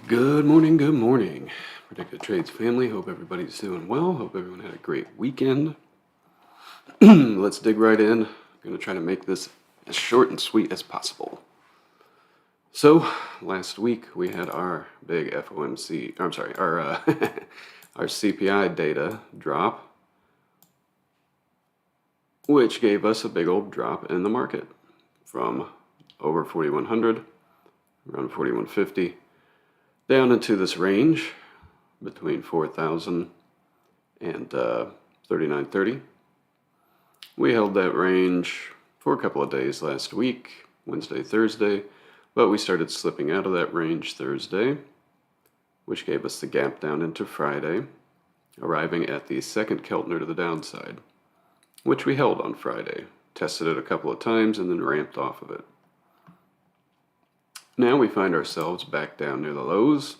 Good morning. Predicted Trades family. Hope everybody's doing well. Hope everyone had a great weekend. Let's dig right in. I'm going to try to make this as short and sweet as possible. So, last week we had our big FOMC, our our CPI data drop, which gave us a big old drop in the market from over 4,100, around 4,150. Down into this range between 4,000 and 3,930. We held that range for a couple of days last week, Wednesday, Thursday, but we started slipping out of that range Thursday, which gave us the gap down into Friday, arriving at the second Keltner to the downside, which we held on Friday, tested it a couple of times, and then ramped off of it. Now we find ourselves back down near the lows.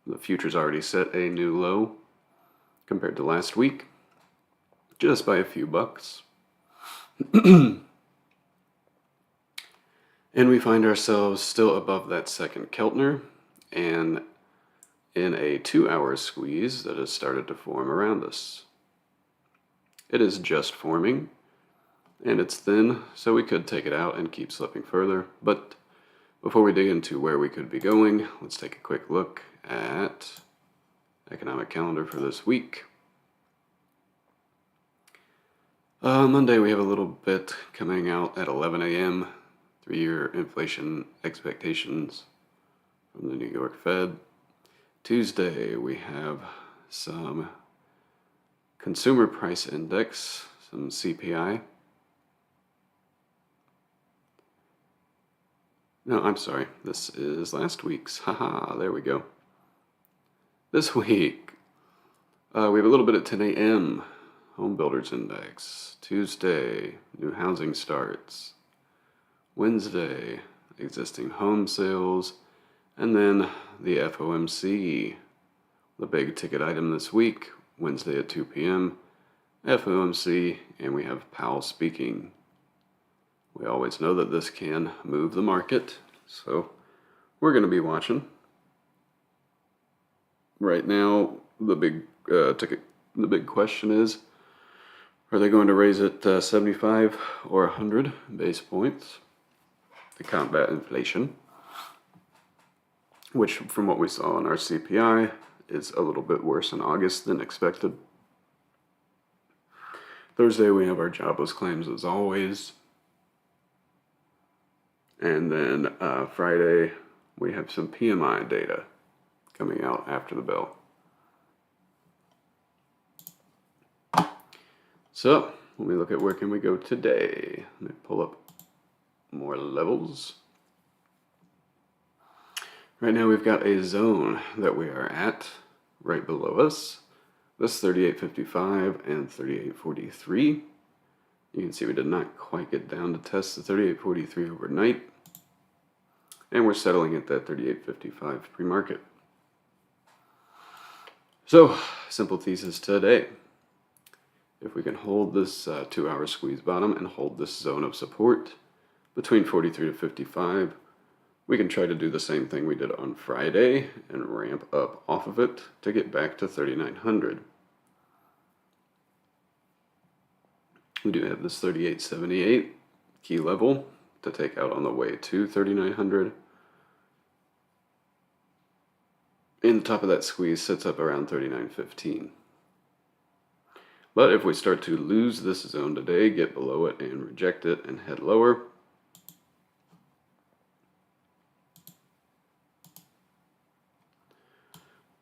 The future's already set a new low compared to last week, just by a few bucks. And we find ourselves still above that second Keltner and in a 2-hour squeeze that has started to form around us. It is just forming, and it's thin, so we could take it out and keep slipping further. But before we dig into where we could be going, let's take a quick look at economic calendar for this week. Monday we have a little bit coming out at 11 a.m., 3-year inflation expectations from the New York Fed. Tuesday we have some consumer price index, some CPI. No, I'm sorry. This is last week's. Haha, there we go. This week, we have a little bit at 10 a.m. Home Builders Index. Tuesday, new housing starts. Wednesday, existing home sales. And then the FOMC, the big ticket item this week, Wednesday at 2 p.m. FOMC, and we have Powell speaking. We always know that this can move the market, so we're going to be watching. Right now, the big question is, are they going to raise it 75 or 100 base points to combat inflation? Which, from what we saw in our CPI, is a little bit worse in August than expected. Thursday, we have our jobless claims as always. And then Friday, we have some PMI data coming out after the bell. So, when we look at where can we go today, let me pull up more levels. Right now we've got a zone that we are at right below us. This 38.55 and 38.43. You can see we did not quite get down to test the 38.43 overnight. And we're settling at that 38.55 pre-market. So, simple thesis today. If we can hold this 2-hour squeeze bottom and hold this zone of support between 43 to 55, we can try to do the same thing we did on Friday and ramp up off of it to get back to 3,900. We do have this 38.78 key level to take out on the way to 3,900. And the top of that squeeze sits up around 39.15. But if we start to lose this zone today, get below it and reject it and head lower,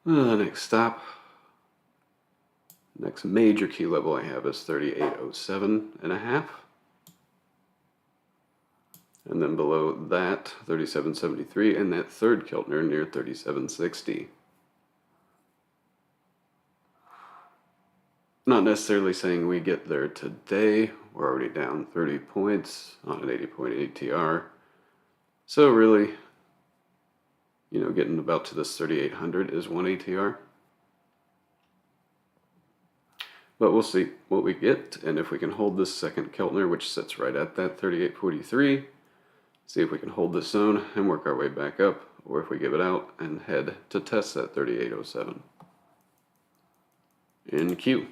next stop, next major key level I have is 38.07.5. And then below that, 37.73, and that third Keltner near 37.60. Not necessarily saying we get there today. We're already down 30 points on an 80-point ATR. So really, getting about to this 3,800 is one ATR. But we'll see what we get, and if we can hold this second Keltner, which sits right at that 38.43, see if we can hold this zone and work our way back up or if we give it out and head to test that 3807 in Q.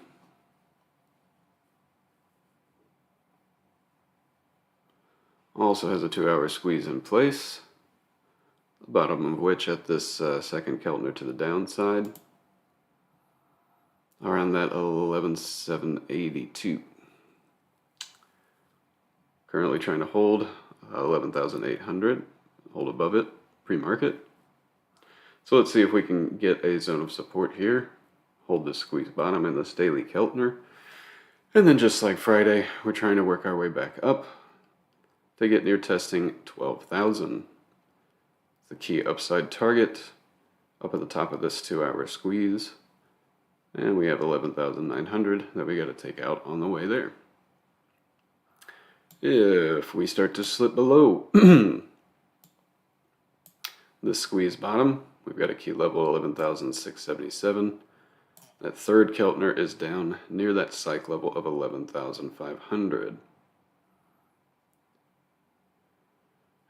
Also has a 2-hour squeeze in place, the bottom of which at this second Keltner to the downside, around that 11,782. Currently trying to hold 11,800, hold above it, pre-market. So let's see if we can get a zone of support here, hold this squeeze bottom in this daily Keltner, and then just like Friday, we're trying to work our way back up to get near testing 12,000. The key upside target up at the top of this 2-hour squeeze, and we have 11,900 that we got to take out on the way there. If we start to slip below this squeeze bottom, we've got a key level 11,677. That third Keltner is down near that psych level of 11,500.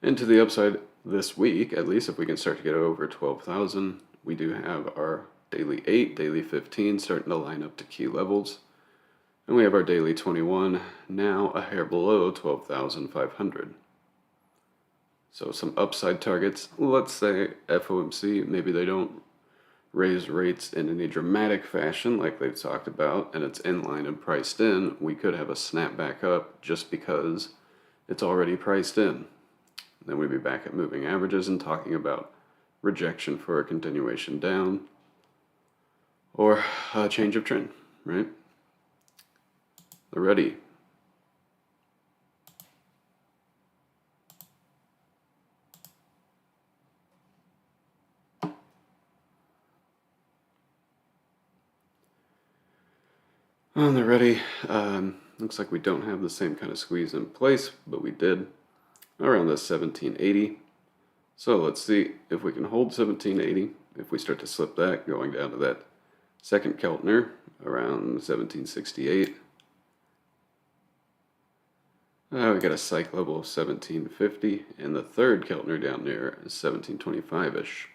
And to the upside this week, at least if we can start to get over 12,000, we do have our daily 8, daily 15 starting to line up to key levels. And we have our daily 21 now a hair below 12,500. So some upside targets. Let's say FOMC, maybe they don't raise rates in any dramatic fashion like they've talked about, and it's in line and priced in. We could have a snap back up just because it's already priced in. Then we'd be back at moving averages and talking about rejection for a continuation down or a change of trend, right? Ready. On the ready, looks like we don't have the same kind of squeeze in place, but we did around the 1780. So let's see if we can hold 1780. If we start to slip that, going down to that second Keltner around 1768. We got a psych level of 1750, and the third Keltner down there is 1725-ish.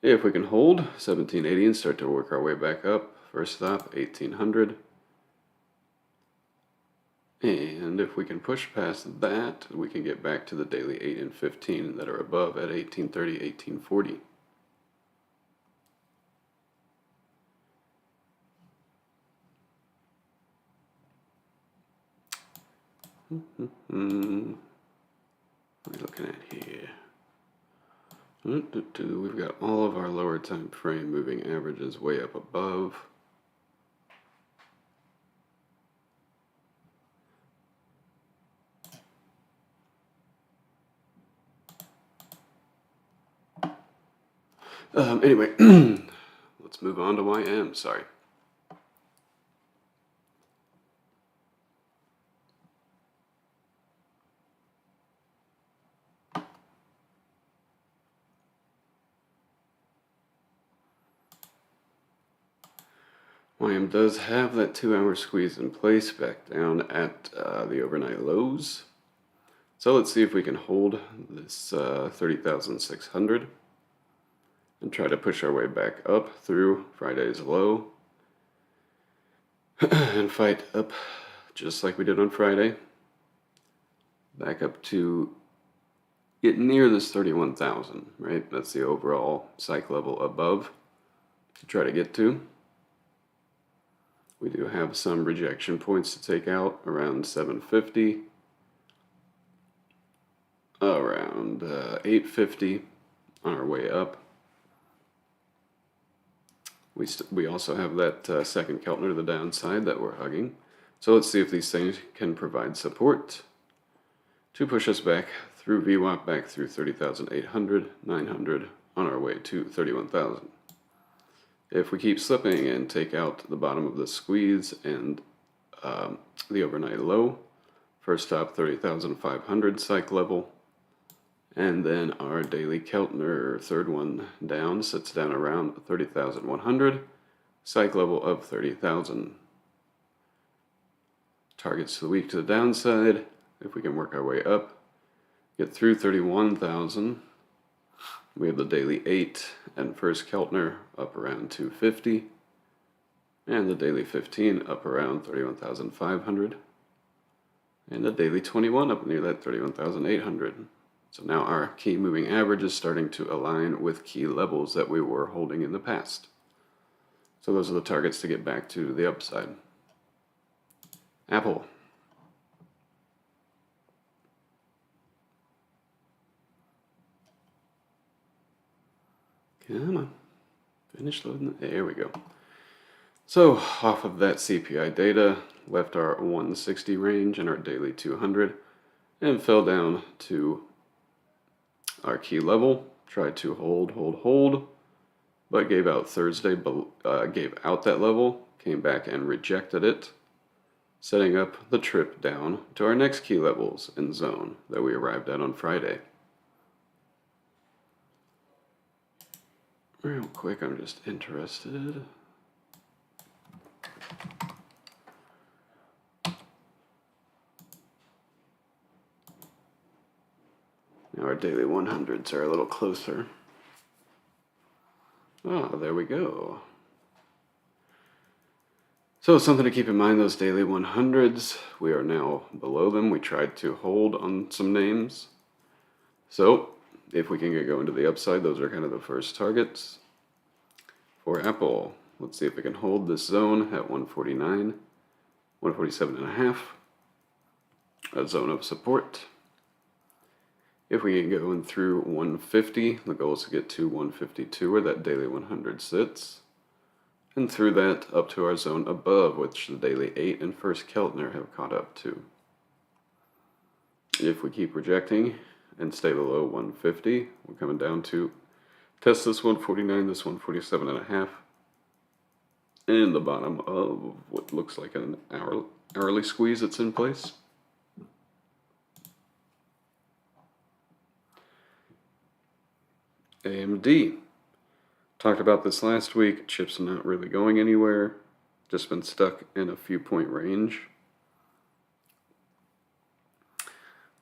If we can hold 1780 and start to work our way back up, first stop 1800. And if we can push past that, we can get back to the daily 8 and 15 that are above at 1830, 1840. What are we looking at here? We've got all of our lower time frame moving averages way up above. Anyway, let's move on to YM. Sorry. YM does have that 2-hour squeeze in place back down at the overnight lows. So let's see if we can hold this 30,600 and try to push our way back up through Friday's low and fight up just like we did on Friday. Back up to get near this 31,000, right? That's the overall psych level above to try to get to. We do have some rejection points to take out around 750, around 850 on our way up. We also have that second Keltner to the downside that we're hugging. So let's see if these things can provide support to push us back through VWAP, back through 30,800, 900 on our way to 31,000. If we keep slipping and take out the bottom of the squeeze and the overnight low, first stop 30,500 psych level, and then our daily Keltner, third one down, sits down around 30,100, psych level of 30,000. Targets for the week to the downside, if we can work our way up, get through 31,000, We have the daily 8 and first Keltner up around 250. And the daily 15 up around 31,500. And the daily 21 up near that 31,800. So now our key moving average is starting to align with key levels that we were holding in the past. So those are the targets to get back to the upside. Apple. Come on. Finish loading. There we go. So off of that CPI data, left our 160 range and our daily 200 and fell down to our key level. Tried to hold, but gave out Thursday, gave out that level, came back and rejected it, setting up the trip down to our next key levels in zone that we arrived at on Friday. Real quick, I'm just interested. Now our daily 100s are a little closer. Oh, there we go. So something to keep in mind, those daily 100s, we are now below them. We tried to hold on some names. So if we can get going to the upside, those are kind of the first targets. For Apple, let's see if we can hold this zone at 149, 147.5, a zone of support. If we can go in through 150, the goal is to get to 152 where that daily 100 sits. And through that up to our zone above, which the daily 8 and first Keltner have caught up to. If we keep rejecting and stay below 150, we're coming down to test this 149, this 147.5, and the bottom of what looks like an hourly squeeze that's in place. AMD. Talked about this last week. Chips are not really going anywhere. Just been stuck in a few point range.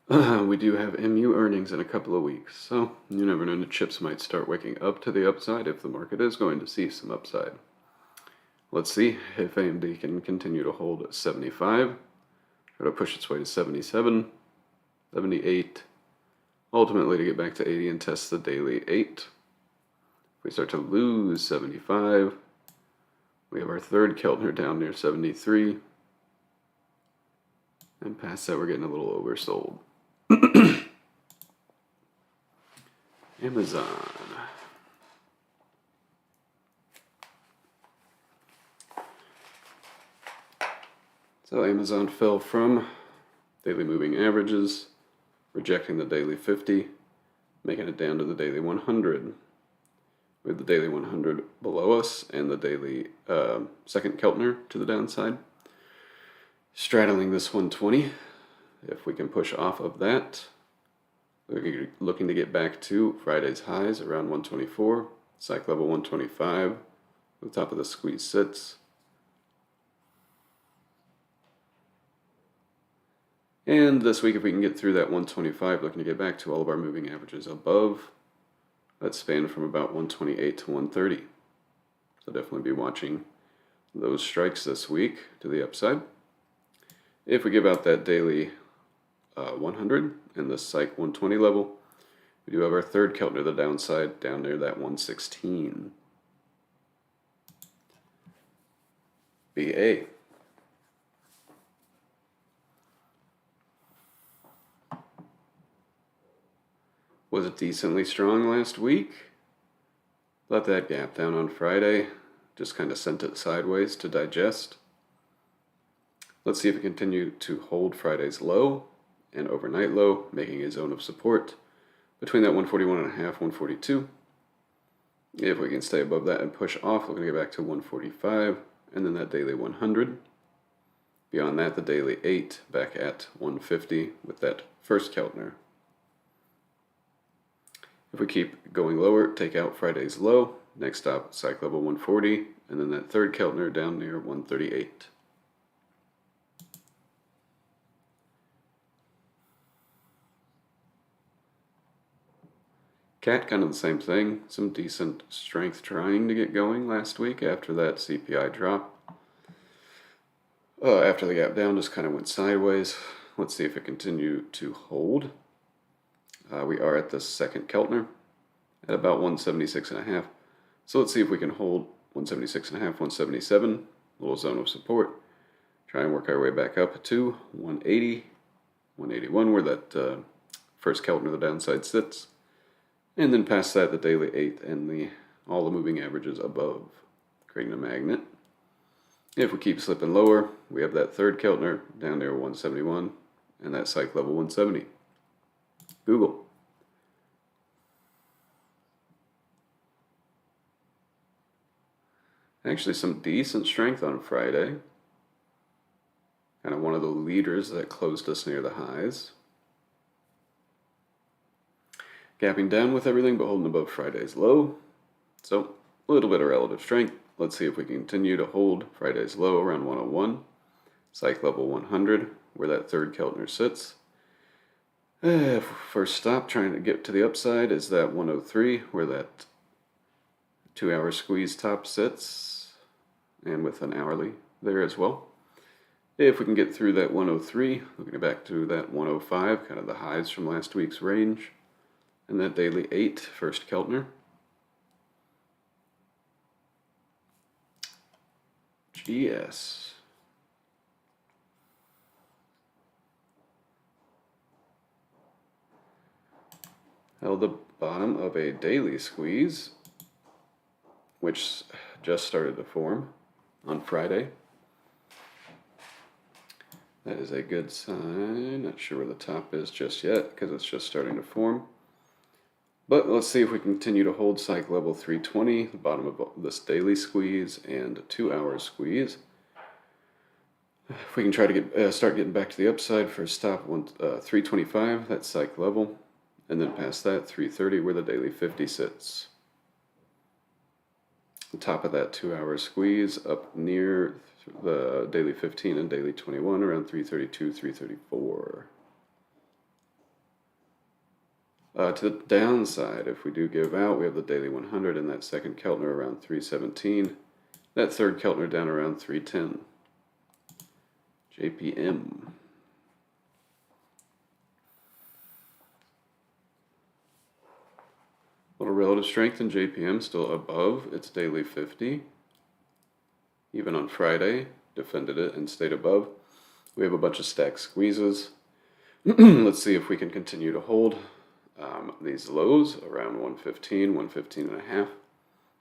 We do have MU earnings in a couple of weeks, so you never know, the chips might start waking up to the upside if the market is going to see some upside. Let's see if AMD can continue to hold at 75, try to push its way to 77, 78, ultimately to get back to 80 and test the daily 8. If we start to lose 75, we have our third Keltner down near 73, and past that we're getting a little oversold. Amazon. So Amazon fell from daily moving averages, rejecting the daily 50, making it down to the daily 100. With the daily 100 below us and the daily second Keltner to the downside. Straddling this 120. If we can push off of that, we're looking to get back to Friday's highs around 124, psych level 125, the top of the squeeze sits. And this week, if we can get through that 125, looking to get back to all of our moving averages above, that span from about 128 to 130. So definitely be watching those strikes this week to the upside. If we give out that daily 100 and the psych 120 level, we do have our third Keltner to the downside down near that 116. BA. Was decently strong last week. Let that gap down on Friday. Just kind of sent it sideways to digest. Let's see if it continues to hold Friday's low and overnight low, making a zone of support between that 141.5, 142. If we can stay above that and push off, we're going to get back to 145, and then that daily 100. Beyond that, the daily 8 back at 150 with that first Keltner. If we keep going lower, take out Friday's low, next stop, psych level 140, and then that third Keltner down near 138. Cat, kind of the same thing. Some decent strength trying to get going last week after that CPI drop. After the gap down, just kind of went sideways. Let's see if it continued to hold. We are at the second Keltner at about 176.5. So let's see if we can hold 176.5, 177, little zone of support. Try and work our way back up to 180, 181, where that first Keltner, the downside, sits. And then past that, the daily 8 and all the moving averages above, creating a magnet. If we keep slipping lower, we have that third Keltner down near 171 and that psych level 170. Google. Actually, some decent strength on Friday. Kind of one of the leaders that closed us near the highs. Gapping down with everything, but holding above Friday's low. So, a little bit of relative strength. Let's see if we can continue to hold Friday's low around 101. Psych level 100, where that third Keltner sits. First stop, trying to get to the upside, is that 103, where that 2-hour squeeze top sits, and with an hourly there as well. If we can get through that 103, looking back to that 105, kind of the highs from last week's range, and that daily 8, first Keltner. GS. Held the bottom of a daily squeeze, which just started to form on Friday. That is a good sign. Not sure where the top is just yet because it's just starting to form. But let's see if we continue to hold psych level 320, the bottom of this daily squeeze and a 2-hour squeeze. If we can try to start getting back to the upside for a stop 325, that's psych level, and then past that 330 where the daily 50 sits. The top of that 2-hour squeeze up near the daily 15 and daily 21 around 332, 334. To the downside, if we do give out, we have the daily 100 and that second Keltner around 317. That third Keltner down around 310. JPM. A little relative strength in JPM, still above its daily 50. Even on Friday, defended it and stayed above. We have a bunch of stack squeezes. Let's see if we can continue to hold these lows around 115, 115 and a half.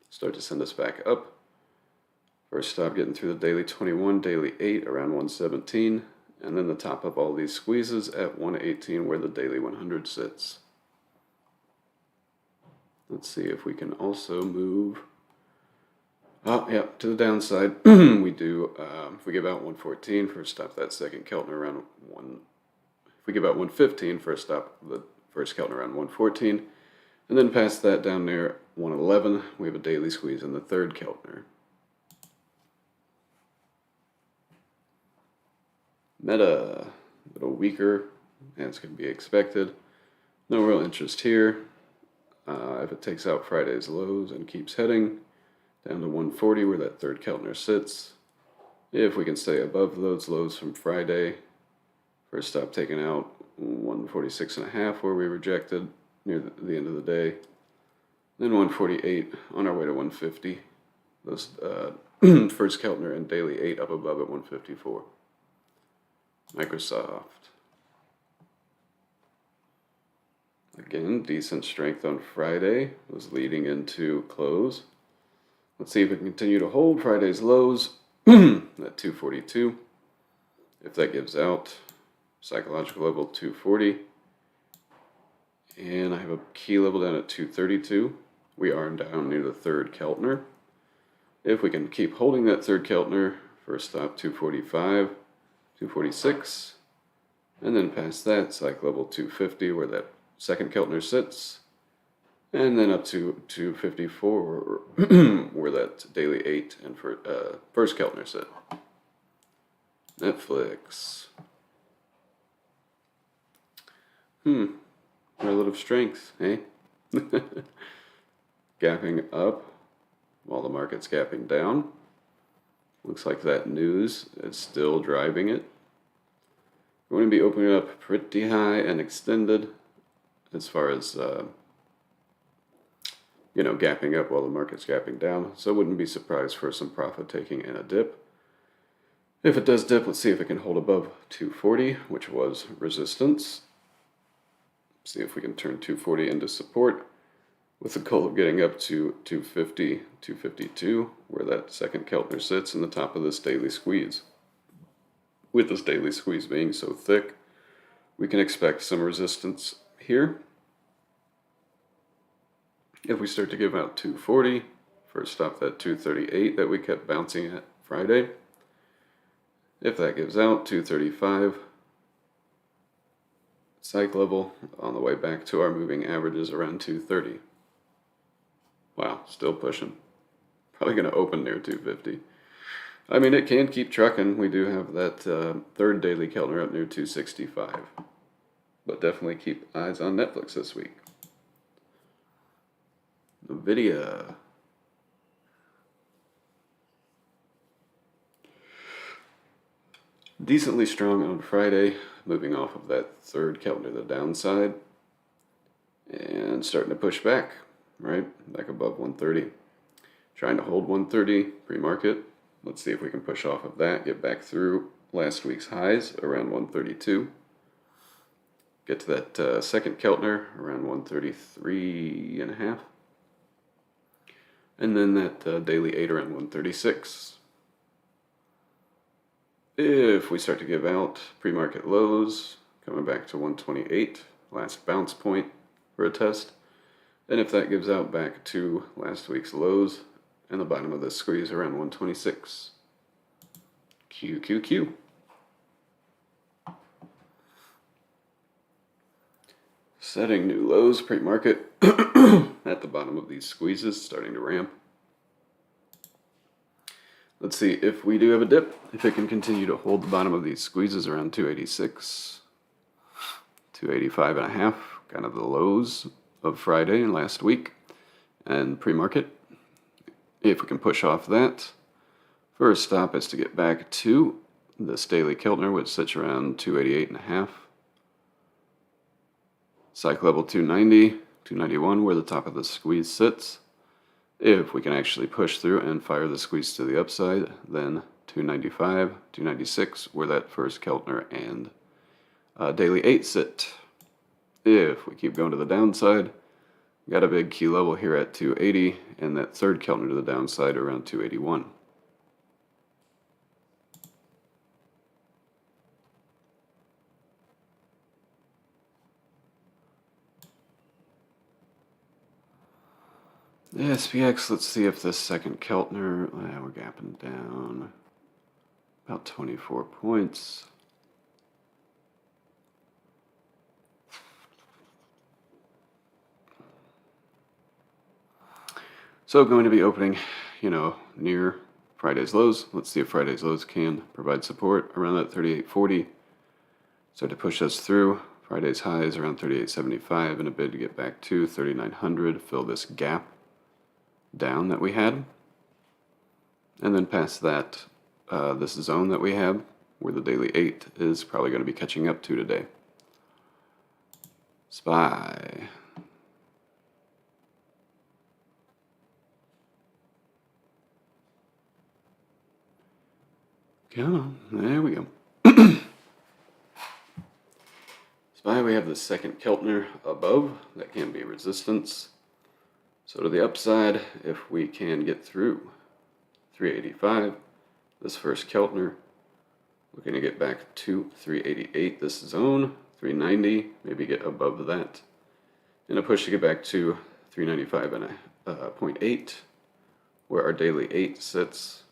Start to send us back up. First stop getting through the daily 21, daily 8 around 117. And then the top of all these squeezes at 118 where the daily 100 sits. Let's see if we can also move. To the downside, we do, if we give out 114, first stop that second Keltner around if we give out 115, first stop the first Keltner around 114, and then past that down near 111, we have a daily squeeze in the third Keltner. Meta, a little weaker, as can be expected. No real interest here. If it takes out Friday's lows and keeps heading down to 140 where that third Keltner sits. If we can stay above those lows from Friday, first stop taking out 146.5 where we rejected near the end of the day. Then 148 on our way to 150. Those first Keltner and daily 8 up above at 154. Microsoft. Again, decent strength on Friday. Was leading into close. Let's see if we can continue to hold Friday's lows at 242. If that gives out, psychological level 240. And I have a key level down at 232. We are down near the third Keltner. If we can keep holding that third Keltner, first stop 245, 246. And then past that, psych level 250 where that second Keltner sits. And then up to 254 where that daily 8 and first Keltner sit. Netflix. Relative strength, eh? Gapping up while the market's gapping down. Looks like that news is still driving it. We're going to be opening up pretty high and extended as far as, gapping up while the market's gapping down. So I wouldn't be surprised for some profit taking and a dip. If it does dip, let's see if it can hold above 240, which was resistance. See if we can turn 240 into support with the goal of getting up to 250, 252, where that second Keltner sits in the top of this daily squeeze. With this daily squeeze being so thick, we can expect some resistance here. If we start to give out 240, first stop that 238 that we kept bouncing at Friday. If that gives out 235, psych level on the way back to our moving averages around 230. Wow, still pushing. Probably going to open near 250. I mean, it can keep trucking. We do have that third daily Keltner up near 265. But definitely keep eyes on Netflix this week. NVIDIA. Decently strong on Friday, moving off of that third Keltner to the downside. And starting to push back, right? Back above 130. Trying to hold 130 pre-market. Let's see if we can push off of that, get back through last week's highs around 132. Get to that second Keltner around 133.5. And then that daily 8 around 136. If we start to give out pre-market lows, coming back to 128, last bounce point for a test. And if that gives out back to last week's lows, and the bottom of this squeeze around 126. QQQ. Setting new lows pre-market at the bottom of these squeezes, starting to ramp. Let's see if we do have a dip, if it can continue to hold the bottom of these squeezes around 286, 285.5, kind of the lows of Friday and last week, and pre-market. If we can push off that, first stop is to get back to this daily Keltner, which sits around 288.5. Psych level 290, 291, where the top of the squeeze sits. If we can actually push through and fire the squeeze to the upside, then 295, 296, where that first Keltner and daily 8 sit. If we keep going to the downside, got a big key level here at 280, and that third Keltner to the downside around 281. The SPX, let's see if this second Keltner, we're gapping down about 24 points. So going to be opening, near Friday's lows. Let's see if Friday's lows can provide support around that 38.40. Start to push us through. Friday's highs around 38.75 in a bid to get back to 3900, fill this gap down that we had. And then past that, this zone that we have, where the daily 8 is probably going to be catching up to today. SPY. Come on, there we go. SPY, we have the second Keltner above. That can be resistance. So to the upside, if we can get through 385, this first Keltner, looking to get back to 388, this zone, 390, maybe get above that. And a push to get back to 395 and a 0.8, where our daily 8 sits.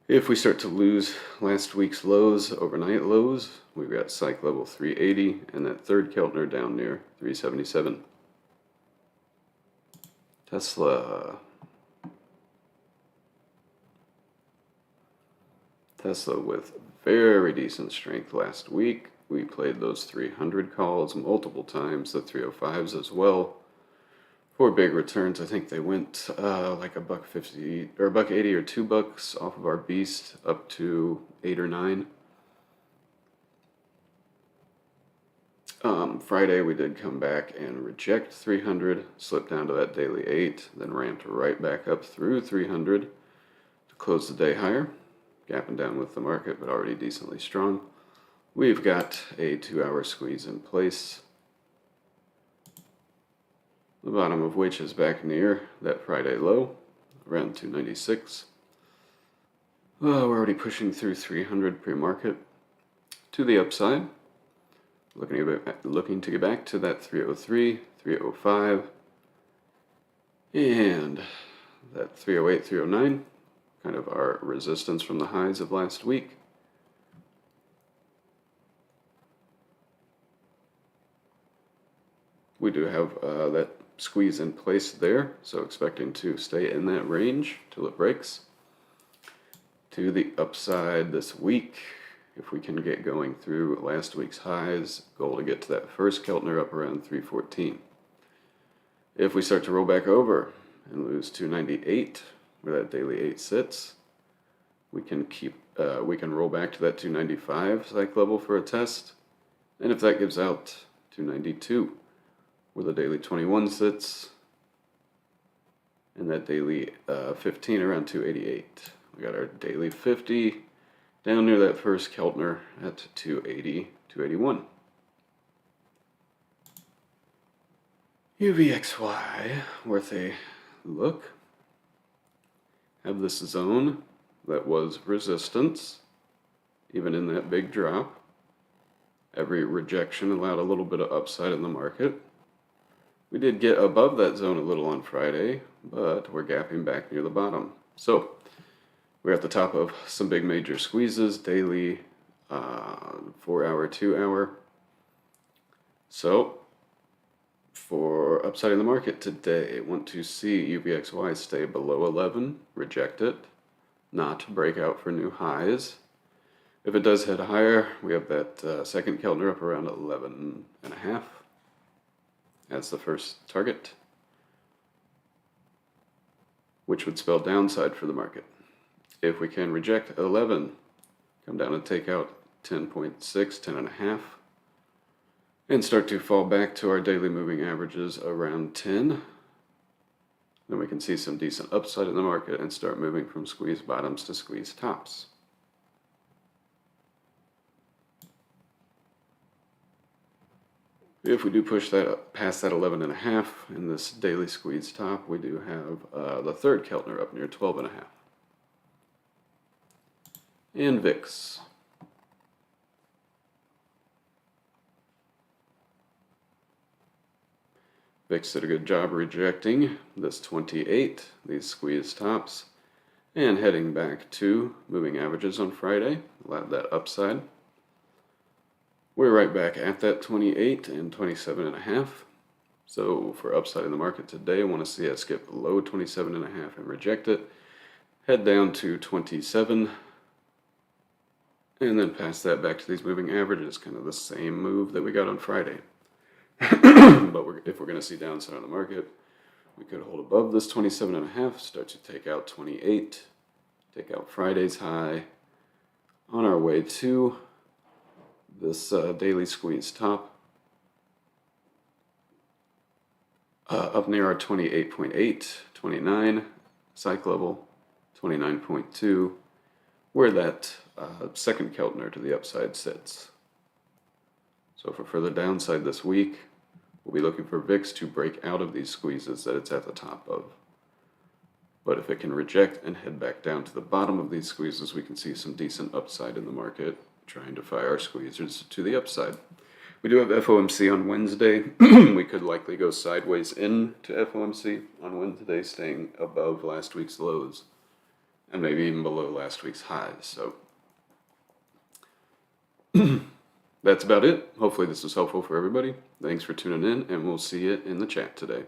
If we start to lose last week's lows, overnight lows, we've got psych level 380 and that third Keltner down near 377. Tesla with very decent strength last week. We played those 300 calls multiple times, the 305s as well. For big returns, I think they went like $1.50 or $1.80 or $2 off of our beast up to 8 or 9. Friday we did come back and reject 300, slipped down to that daily 8, then ramped right back up through 300 to close the day higher, gapping down with the market, but already decently strong. We've got a 2-hour squeeze in place, the bottom of which is back near that Friday low, around 296. We're already pushing through 300 pre-market to the upside. Looking to get back to that 303, 305, and that 308, 309, kind of our resistance from the highs of last week. We do have that squeeze in place there, so expecting to stay in that range till it breaks. To the upside this week, if we can get going through last week's highs, goal to get to that first Keltner up around 314. If we start to roll back over and lose 298, where that daily 8 sits, we can roll back to that 295 psych level for a test. And if that gives out 292, where the daily 21 sits, and that daily 15 around 288. We got our daily 50 down near that first Keltner at 280, 281. UVXY, worth a look. Have this zone that was resistance, even in that big drop. Every rejection allowed a little bit of upside in the market. We did get above that zone a little on Friday, but we're gapping back near the bottom. So we're at the top of some big major squeezes, daily, 4-hour, 2-hour. So for upside in the market today, want to see UVXY stay below 11, reject it, not break out for new highs. If it does head higher, we have that second Keltner up around 11.5. That's the first target, which would spell downside for the market. If we can reject 11, come down and take out 10.6, 10.5, and start to fall back to our daily moving averages around 10, then we can see some decent upside in the market and start moving from squeeze bottoms to squeeze tops. If we do push that past that 11.5 in this daily squeeze top, we do have the third Keltner up near 12.5. And VIX. VIX did a good job rejecting this 28, these squeeze tops, and heading back to moving averages on Friday, allowed that upside. We're right back at that 28 and 27.5. So for upside in the market today, I want to see us get below 27.5 and reject it. Head down to 27. And then pass that back to these moving averages, kind of the same move that we got on Friday. But if we're going to see downside on the market, we could hold above this 27.5, start to take out 28, take out Friday's high, on our way to this daily squeeze top, up near our 28.8, 29 psych level, 29.2, where that second Keltner to the upside sits. So for further downside this week, we'll be looking for VIX to break out of these squeezes that it's at the top of. But if it can reject and head back down to the bottom of these squeezes, we can see some decent upside in the market, trying to fire our squeezers to the upside. We do have FOMC on Wednesday. We could likely go sideways into FOMC on Wednesday, staying above last week's lows and maybe even below last week's highs. So that's about it. Hopefully this was helpful for everybody. Thanks for tuning in, and we'll see you in the chat today.